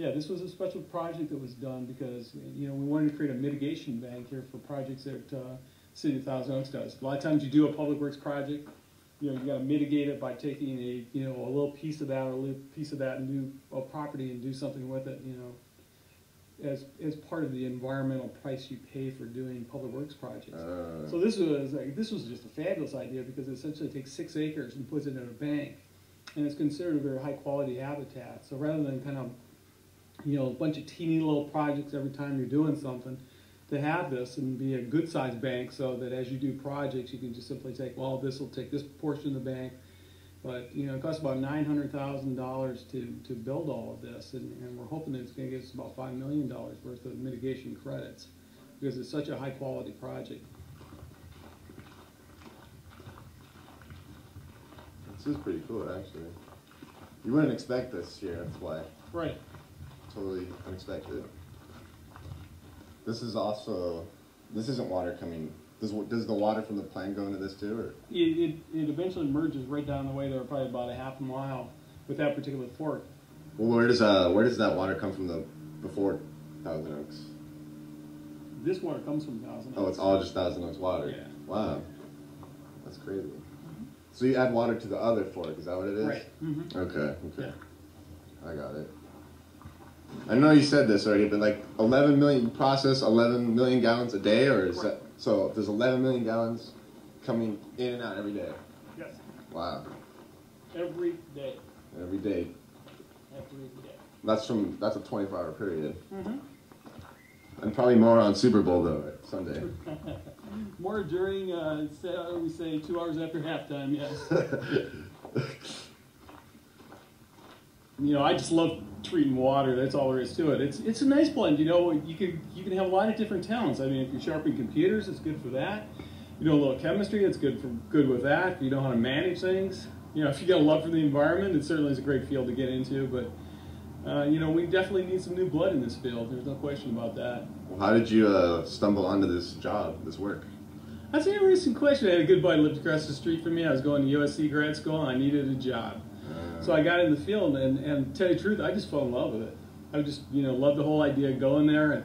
Yeah, this was a special project that was done because, we wanted to create a mitigation bank here for projects that City of Thousand Oaks does. A lot of times you do a public works project, you got to mitigate it by taking a little piece of that or a little piece of that and do a property and do something with it, as part of the environmental price you pay for doing public works projects. So this was just a fabulous idea because it essentially takes 6 acres and puts it in a bank, and it's considered a very high quality habitat. So rather than kind of a bunch of teeny little projects every time you're doing something, to have this and be a good sized bank so that as you do projects you can just simply take, well, this will take this portion of the bank, but it costs about $900,000 to build all of this, and we're hoping that it's going to get us about $5 million worth of mitigation credits because it's such a high quality project. This is pretty cool, actually. You wouldn't expect this here, that's why. Right. Totally unexpected. This isn't water coming. Does the water from the plant go into this too, or? It eventually merges right down the way there, probably about a half a mile with that particular fork. Well, where does that water come from before Thousand Oaks? This water comes from Thousand Oaks. Oh, it's all just Thousand Oaks water. Yeah. Wow, that's crazy. So you add water to the other fork, is that what it is? Right. Mm-hmm. Okay. Yeah. I got it. I know you said this already, but like 11 million, you process 11 million gallons a day, or is that, so there's 11 million gallons coming in and out every day? Yes. Wow. Every day. Every day. Every day. That's a 24-hour period. Mm-hmm. And probably more on Super Bowl though, right? Sunday. More during, we say 2 hours after halftime, yes. I just love treating water. That's all there is to it. It's a nice blend. You can have a lot of different talents. I mean, if you're sharpening computers, it's good for that. A little chemistry, it's good with that. If you know how to manage things, if you got a love for the environment, it certainly is a great field to get into. But we definitely need some new blood in this field. There's no question about that. Well, how did you stumble onto this job, this work? That's an interesting question. I had a good buddy lived across the street from me. I was going to USC grad school, and I needed a job. So I got in the field, and to tell you the truth, I just fell in love with it. I just, loved the whole idea of going there. And,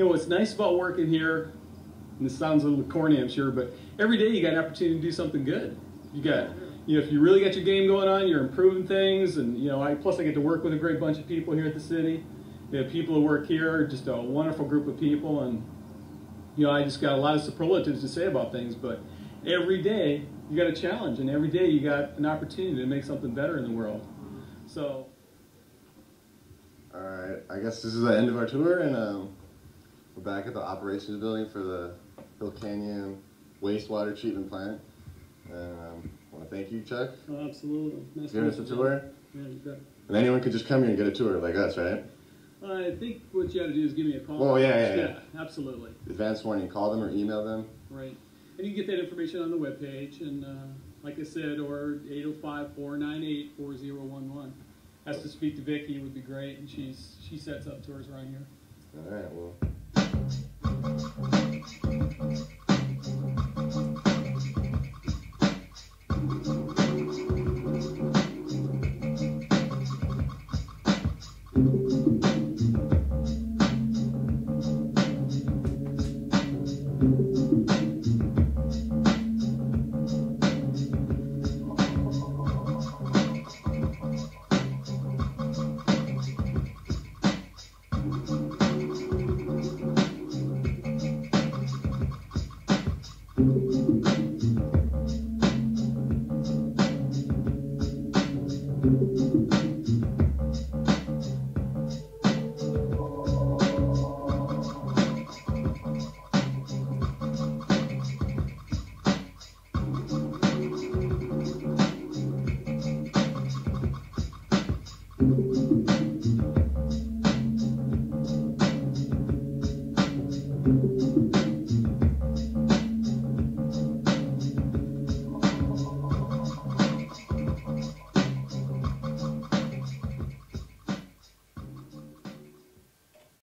what's nice about working here, and this sounds a little corny, I'm sure, but every day you got an opportunity to do something good. You got, if you really got your game going on, you're improving things, and, plus I get to work with a great bunch of people here at the city. People who work here are just a wonderful group of people, and, I just got a lot of superlatives to say about things, but every day you got a challenge, and every day you got an opportunity to make something better in the world. So, all right, I guess this is the end of our tour, and we're back at the operations building for the Hill Canyon wastewater treatment plant. And I want to thank you, Chuck. Oh, absolutely. Nice for giving us a tour. Yeah, you bet. And anyone could just come here and get a tour like us, right? I think what you got to do is give me a call. Oh, yeah. Absolutely. Advance warning, call them or email them. Right. And you can get that information on the webpage, and like I said, or 805-498-4011. Has to speak to Vicki, it would be great, and she sets up tours around here. All right, well.